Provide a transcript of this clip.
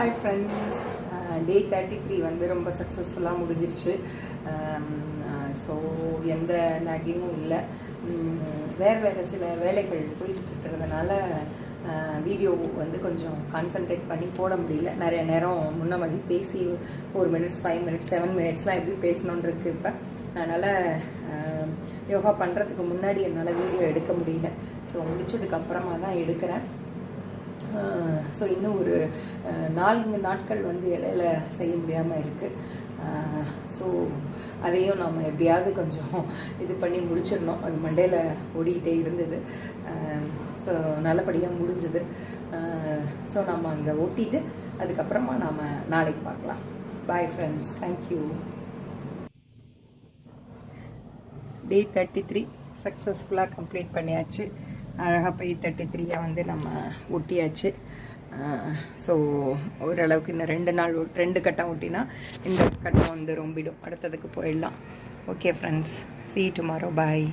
Hi friends, டே 33 வந்து ரொம்ப சக்ஸஸ்ஃபுல்லாக முடிஞ்சிருச்சு. ஸோ எந்த லேகிங்கும் இல்லை. வேறு சில வேலைகள் போயிட்டுருக்கிறதுனால வீடியோ வந்து கொஞ்சம் கான்சன்ட்ரேட் பண்ணி போட முடியல. நிறைய நேரம் முன்ன மாதிரி பேசி 4 minutes 5 minutes 7 minutesலாம் எப்படி பேசணுன்னு இருக்குது இப்போ. அதனால் யோகா பண்ணுறதுக்கு முன்னாடி என்னால் வீடியோ எடுக்க முடியல. ஸோ முடிச்சதுக்கப்புறமா தான் எடுக்கிறேன். ஸோ இன்னும் ஒரு 4 நாட்கள் வந்து இடையில செய்ய முடியாமல் இருக்குது. ஸோ அதையும் நம்ம எப்படியாவது கொஞ்சம் இது பண்ணி முடிச்சிடணும். அது மண்டேல ஓடிக்கிட்டே இருந்தது. ஸோ நல்லபடியாக முடிஞ்சுது. ஸோ நம்ம அங்கே ஓட்டிட்டு அதுக்கப்புறமா நாம் நாளைக்கு பார்க்கலாம். Bye friends, thank you. டே 33 சக்ஸஸ்ஃபுல்லாக கம்ப்ளீட் பண்ணியாச்சு. அழகாக போய் 33 வந்து நம்ம ஒட்டியாச்சு. ஸோ ஓரளவுக்கு இன்னும் 2 கட்டம் ஒட்டினா இந்த கட்டம் வந்து ரொம்பிடும். அடுத்ததுக்கு போயிடலாம். Okay friends, see you tomorrow. Bye.